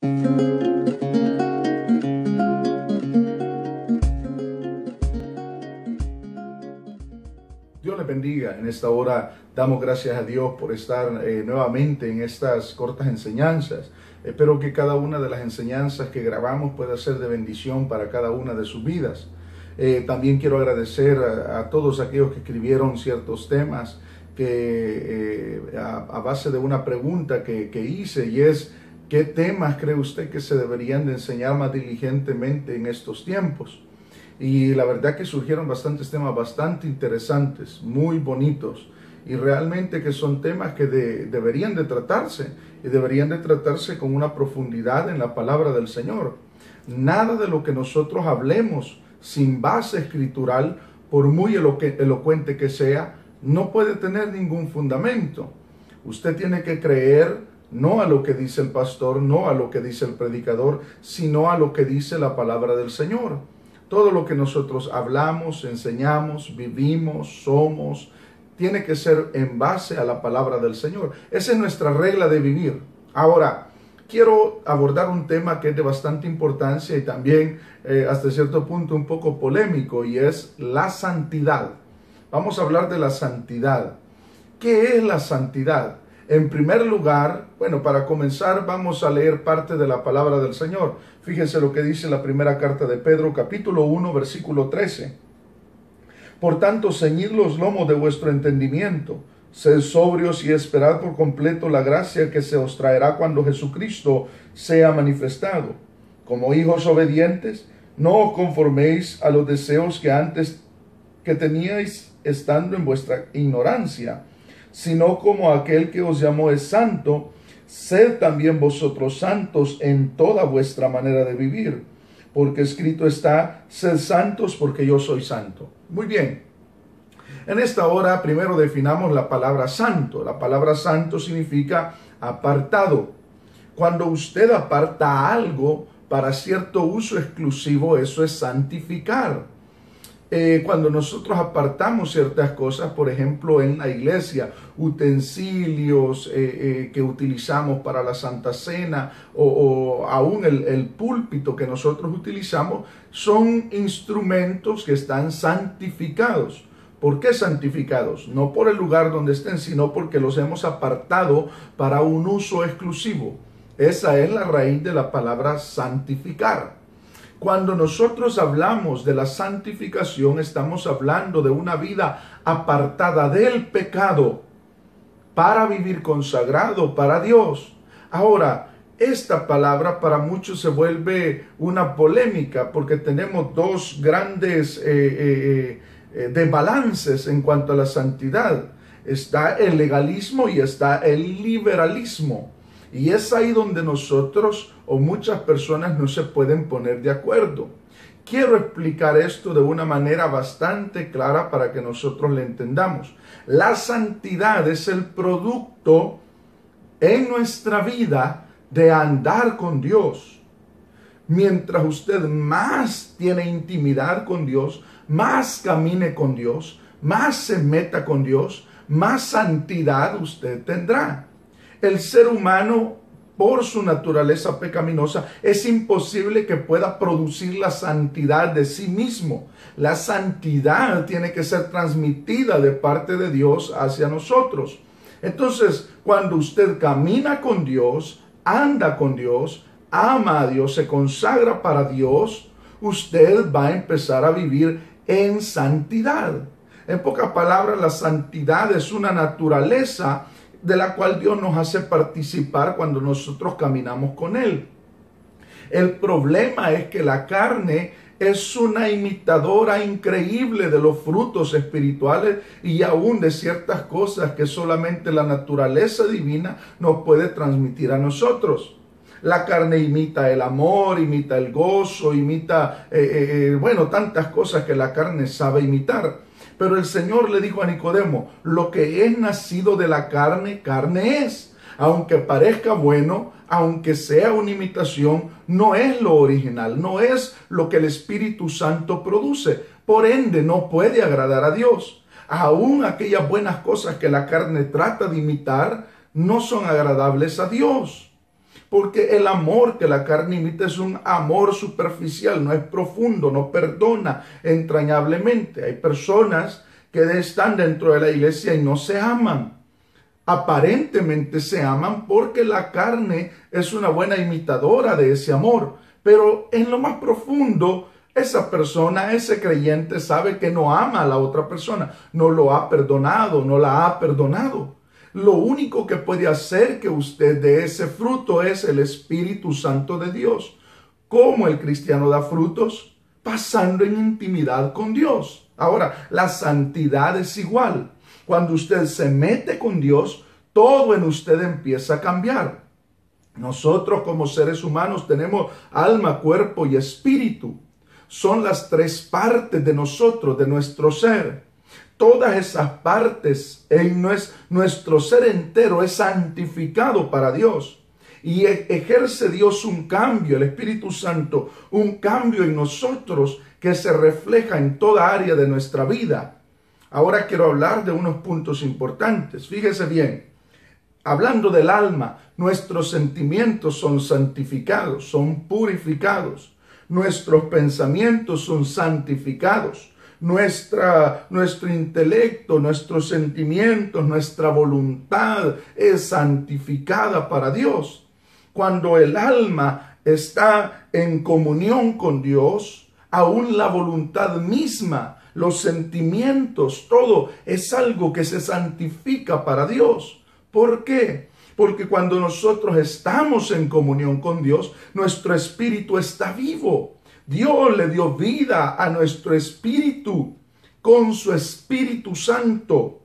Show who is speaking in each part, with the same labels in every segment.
Speaker 1: Dios les bendiga. En esta hora damos gracias a Dios por estar nuevamente en estas cortas enseñanzas. Espero que cada una de las enseñanzas que grabamos pueda ser de bendición para cada una de sus vidas. También quiero agradecer a todos aquellos que escribieron ciertos temas que a base de una pregunta que hice, y es: ¿qué temas cree usted que se deberían de enseñar más diligentemente en estos tiempos? Y la verdad que surgieron bastantes temas bastante interesantes, muy bonitos, y realmente que son temas que deberían de tratarse, y deberían de tratarse con una profundidad en la palabra del Señor. Nada de lo que nosotros hablemos sin base escritural, por muy elocuente que sea, no puede tener ningún fundamento. Usted tiene que creer no a lo que dice el pastor, no a lo que dice el predicador, sino a lo que dice la palabra del Señor. Todo lo que nosotros hablamos, enseñamos, vivimos, somos, tiene que ser en base a la palabra del Señor. Esa es nuestra regla de vivir. Ahora, quiero abordar un tema que es de bastante importancia y también hasta cierto punto un poco polémico, y es la santidad. Vamos a hablar de la santidad. ¿Qué es la santidad? En primer lugar, bueno, para comenzar vamos a leer parte de la palabra del Señor. Fíjense lo que dice la primera carta de Pedro, capítulo 1, versículo 13. Por tanto, ceñid los lomos de vuestro entendimiento, sed sobrios y esperad por completo la gracia que se os traerá cuando Jesucristo sea manifestado. Como hijos obedientes, no os conforméis a los deseos que antes teníais estando en vuestra ignorancia, sino como aquel que os llamó es santo, sed también vosotros santos en toda vuestra manera de vivir, porque escrito está: sed santos porque yo soy santo. Muy bien. En esta hora primero definamos la palabra santo. La palabra santo significa apartado. Cuando usted aparta algo para cierto uso exclusivo, eso es santificar. Cuando nosotros apartamos ciertas cosas, por ejemplo en la iglesia, utensilios que utilizamos para la Santa Cena, o aún el púlpito que nosotros utilizamos, son instrumentos que están santificados. ¿Por qué santificados? No por el lugar donde estén, sino porque los hemos apartado para un uso exclusivo. Esa es la raíz de la palabra santificar. Cuando nosotros hablamos de la santificación, estamos hablando de una vida apartada del pecado para vivir consagrado para Dios. Ahora, esta palabra para muchos se vuelve una polémica, porque tenemos dos grandes desbalances en cuanto a la santidad. Está el legalismo y está el liberalismo. Y es ahí donde nosotros o muchas personas no se pueden poner de acuerdo. Quiero explicar esto de una manera bastante clara para que nosotros le entendamos. La santidad es el producto en nuestra vida de andar con Dios. Mientras usted más tiene intimidad con Dios, más camine con Dios, más se meta con Dios, más santidad usted tendrá. El ser humano, por su naturaleza pecaminosa, es imposible que pueda producir la santidad de sí mismo. La santidad tiene que ser transmitida de parte de Dios hacia nosotros. Entonces, cuando usted camina con Dios, anda con Dios, ama a Dios, se consagra para Dios, usted va a empezar a vivir en santidad. En pocas palabras, la santidad es una naturaleza de la cual Dios nos hace participar cuando nosotros caminamos con Él. El problema es que la carne es una imitadora increíble de los frutos espirituales y aún de ciertas cosas que solamente la naturaleza divina nos puede transmitir a nosotros. La carne imita el amor, imita el gozo, imita, tantas cosas que la carne sabe imitar. Pero el Señor le dijo a Nicodemo: lo que es nacido de la carne, carne es. Aunque parezca bueno, aunque sea una imitación, no es lo original, no es lo que el Espíritu Santo produce. Por ende, no puede agradar a Dios. Aún aquellas buenas cosas que la carne trata de imitar, no son agradables a Dios. Porque el amor que la carne imita es un amor superficial, no es profundo, no perdona entrañablemente. Hay personas que están dentro de la iglesia y no se aman. Aparentemente se aman porque la carne es una buena imitadora de ese amor, pero en lo más profundo, esa persona, ese creyente sabe que no ama a la otra persona, no lo ha perdonado, no la ha perdonado. Lo único que puede hacer que usted dé ese fruto es el Espíritu Santo de Dios. ¿Cómo el cristiano da frutos? Pasando en intimidad con Dios. Ahora, la santidad es igual. Cuando usted se mete con Dios, todo en usted empieza a cambiar. Nosotros como seres humanos tenemos alma, cuerpo y espíritu. Son las tres partes de nosotros, de nuestro ser. Todas esas partes en nuestro ser entero es santificado para Dios. Y ejerce Dios un cambio, el Espíritu Santo, un cambio en nosotros que se refleja en toda área de nuestra vida. Ahora quiero hablar de unos puntos importantes. Fíjese bien, hablando del alma, nuestros sentimientos son santificados, son purificados. Nuestros pensamientos son santificados. Nuestro intelecto, nuestros sentimientos, nuestra voluntad es santificada para Dios. Cuando el alma está en comunión con Dios, aún la voluntad misma, los sentimientos, todo es algo que se santifica para Dios. ¿Por qué? Porque cuando nosotros estamos en comunión con Dios, nuestro espíritu está vivo. Dios le dio vida a nuestro espíritu con su Espíritu Santo.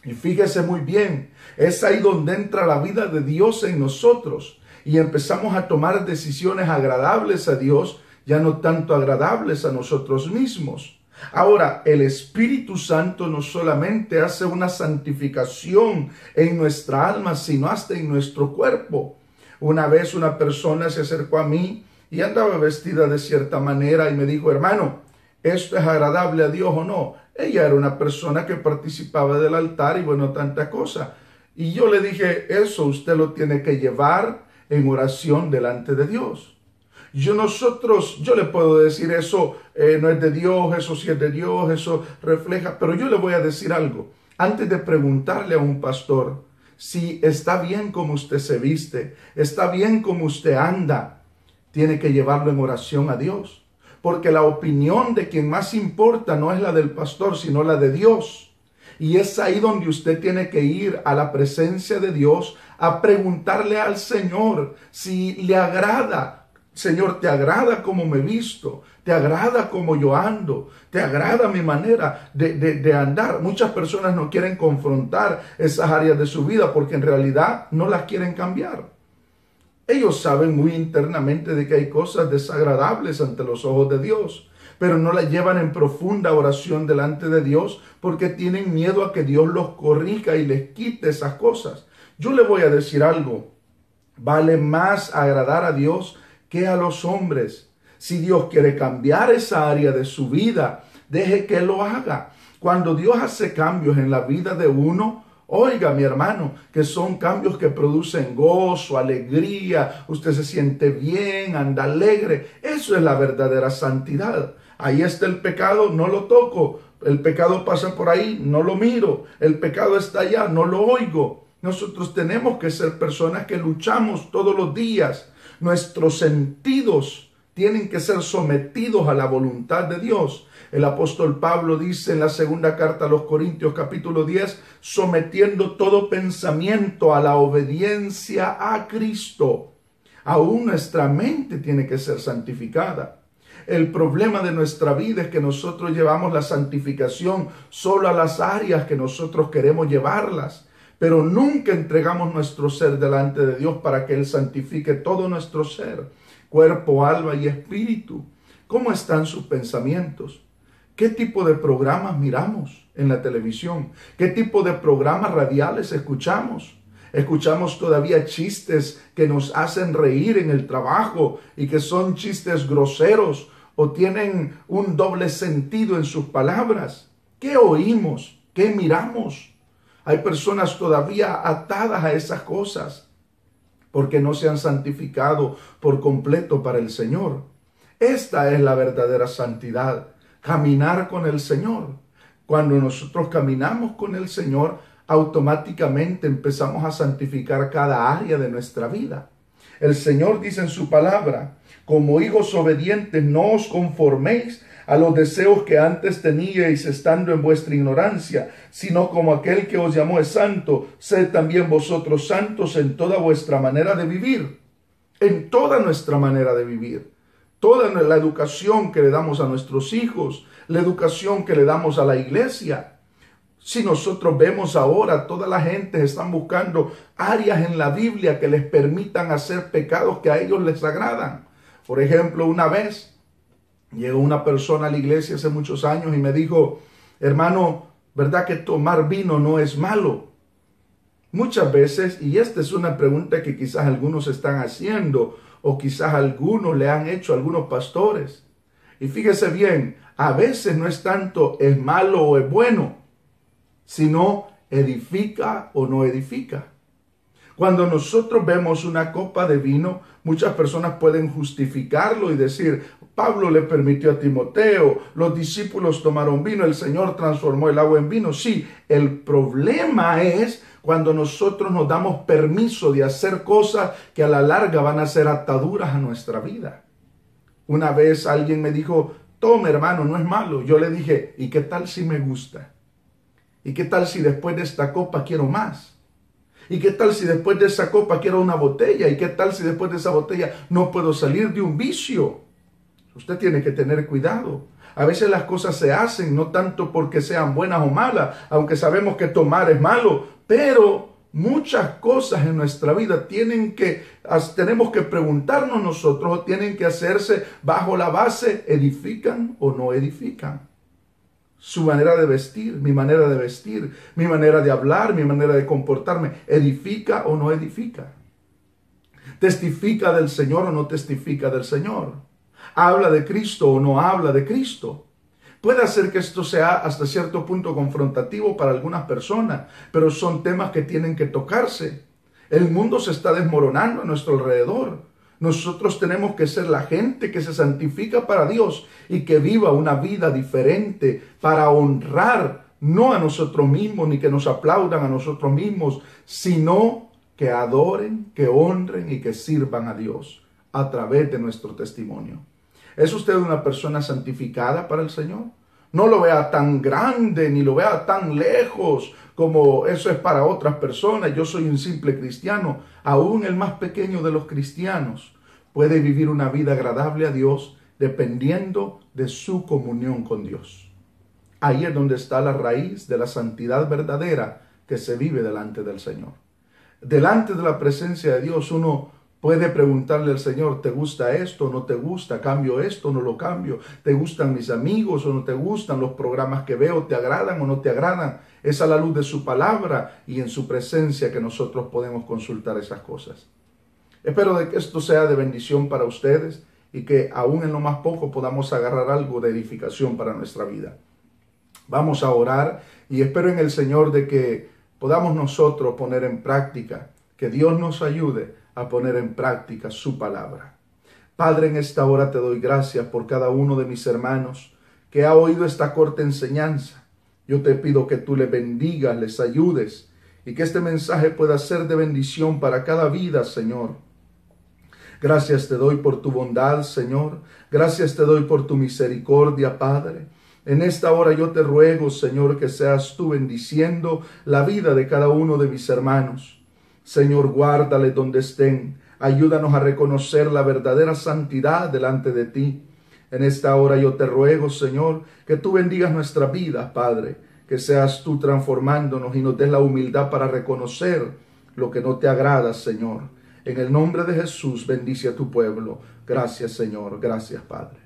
Speaker 1: Y fíjese muy bien, es ahí donde entra la vida de Dios en nosotros y empezamos a tomar decisiones agradables a Dios, ya no tanto agradables a nosotros mismos. Ahora, el Espíritu Santo no solamente hace una santificación en nuestra alma, sino hasta en nuestro cuerpo. Una vez una persona se acercó a mí y andaba vestida de cierta manera y me dijo, hermano, ¿esto es agradable a Dios o no? Ella era una persona que participaba del altar y bueno, tanta cosa. Y yo le dije, eso usted lo tiene que llevar en oración delante de Dios. Yo le puedo decir eso no es de Dios, eso sí es de Dios, eso refleja, pero yo le voy a decir algo. Antes de preguntarle a un pastor si está bien como usted se viste, está bien como usted anda, tiene que llevarlo en oración a Dios. Porque la opinión de quien más importa no es la del pastor, sino la de Dios. Y es ahí donde usted tiene que ir a la presencia de Dios a preguntarle al Señor si le agrada. Señor, ¿te agrada cómo me visto? ¿Te agrada cómo yo ando? ¿Te agrada mi manera de andar? Muchas personas no quieren confrontar esas áreas de su vida porque en realidad no las quieren cambiar. Ellos saben muy internamente de que hay cosas desagradables ante los ojos de Dios, pero no las llevan en profunda oración delante de Dios porque tienen miedo a que Dios los corrija y les quite esas cosas. Yo le voy a decir algo, vale más agradar a Dios que a los hombres. Si Dios quiere cambiar esa área de su vida, deje que lo haga. Cuando Dios hace cambios en la vida de uno, oiga, mi hermano, que son cambios que producen gozo, alegría, usted se siente bien, anda alegre. Eso es la verdadera santidad. Ahí está el pecado, no lo toco. El pecado pasa por ahí, no lo miro. El pecado está allá, no lo oigo. Nosotros tenemos que ser personas que luchamos todos los días. Nuestros sentidos tienen que ser sometidos a la voluntad de Dios. El apóstol Pablo dice en la segunda carta a los Corintios capítulo 10, sometiendo todo pensamiento a la obediencia a Cristo. Aún nuestra mente tiene que ser santificada. El problema de nuestra vida es que nosotros llevamos la santificación solo a las áreas que nosotros queremos llevarlas. Pero nunca entregamos nuestro ser delante de Dios para que Él santifique todo nuestro ser, cuerpo, alma y espíritu. ¿Cómo están sus pensamientos? ¿Qué tipo de programas miramos en la televisión? ¿Qué tipo de programas radiales escuchamos? ¿Escuchamos todavía chistes que nos hacen reír en el trabajo y que son chistes groseros o tienen un doble sentido en sus palabras? ¿Qué oímos? ¿Qué miramos? Hay personas todavía atadas a esas cosas. porque no se han santificado por completo para el Señor. Esta es la verdadera santidad, caminar con el Señor. Cuando nosotros caminamos con el Señor, automáticamente empezamos a santificar cada área de nuestra vida. El Señor dice en su palabra: como hijos obedientes, no os conforméis a los deseos que antes teníais estando en vuestra ignorancia, sino como aquel que os llamó es santo, sed también vosotros santos en toda vuestra manera de vivir. En toda nuestra manera de vivir. Toda la educación que le damos a nuestros hijos, la educación que le damos a la iglesia. Si nosotros vemos ahora, toda la gente están buscando áreas en la Biblia que les permitan hacer pecados que a ellos les agradan. Por ejemplo, una vez llegó una persona a la iglesia hace muchos años y me dijo: hermano, ¿verdad que tomar vino no es malo? Muchas veces, y esta es una pregunta que quizás algunos están haciendo, o quizás algunos le han hecho a algunos pastores. Y fíjese bien, a veces no es tanto es malo o es bueno, sino edifica o no edifica. Cuando nosotros vemos una copa de vino, muchas personas pueden justificarlo y decir: Pablo le permitió a Timoteo, los discípulos tomaron vino, el Señor transformó el agua en vino. Sí, el problema es cuando nosotros nos damos permiso de hacer cosas que a la larga van a ser ataduras a nuestra vida. Una vez alguien me dijo: tome, hermano, no es malo. Yo le dije: ¿y qué tal si me gusta? ¿Y qué tal si después de esta copa quiero más? ¿Y qué tal si después de esa copa quiero una botella? ¿Y qué tal si después de esa botella no puedo salir de un vicio? Usted tiene que tener cuidado. A veces las cosas se hacen no tanto porque sean buenas o malas, aunque sabemos que tomar es malo, pero muchas cosas en nuestra vida tenemos que preguntarnos nosotros, o tienen que hacerse bajo la base: ¿edifican o no edifican? Su manera de vestir, mi manera de vestir, mi manera de hablar, mi manera de comportarme, ¿edifica o no edifica? ¿Testifica del Señor o no testifica del Señor? ¿Habla de Cristo o no habla de Cristo? Puede hacer que esto sea hasta cierto punto confrontativo para algunas personas, pero son temas que tienen que tocarse. El mundo se está desmoronando a nuestro alrededor. Nosotros tenemos que ser la gente que se santifica para Dios y que viva una vida diferente para honrar no a nosotros mismos ni que nos aplaudan a nosotros mismos, sino que adoren, que honren y que sirvan a Dios a través de nuestro testimonio. ¿Es usted una persona santificada para el Señor? No lo vea tan grande ni lo vea tan lejos como eso es para otras personas. Yo soy un simple cristiano. Aún el más pequeño de los cristianos puede vivir una vida agradable a Dios dependiendo de su comunión con Dios. Ahí es donde está la raíz de la santidad verdadera que se vive delante del Señor. Delante de la presencia de Dios uno puede preguntarle al Señor: ¿te gusta esto o no te gusta? ¿Cambio esto o no lo cambio? ¿Te gustan mis amigos o no te gustan? ¿Los programas que veo te agradan o no te agradan? Es a la luz de su palabra y en su presencia que nosotros podemos consultar esas cosas. Espero de que esto sea de bendición para ustedes y que aún en lo más poco podamos agarrar algo de edificación para nuestra vida. Vamos a orar y espero en el Señor de que podamos nosotros poner en práctica, que Dios nos ayude a poner en práctica su palabra. Padre, en esta hora te doy gracias por cada uno de mis hermanos que ha oído esta corta enseñanza. Yo te pido que tú les bendigas, les ayudes y que este mensaje pueda ser de bendición para cada vida, Señor. Gracias te doy por tu bondad, Señor. Gracias te doy por tu misericordia, Padre. En esta hora yo te ruego, Señor, que seas tú bendiciendo la vida de cada uno de mis hermanos. Señor, guárdale donde estén. Ayúdanos a reconocer la verdadera santidad delante de ti. En esta hora yo te ruego, Señor, que tú bendigas nuestra vida, Padre. Que seas tú transformándonos y nos des la humildad para reconocer lo que no te agrada, Señor. En el nombre de Jesús, bendice a tu pueblo. Gracias, Señor. Gracias, Padre.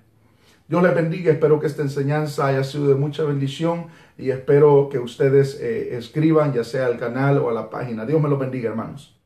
Speaker 1: Dios les bendiga. Espero que esta enseñanza haya sido de mucha bendición y espero que ustedes escriban ya sea al canal o a la página. Dios me los bendiga, hermanos.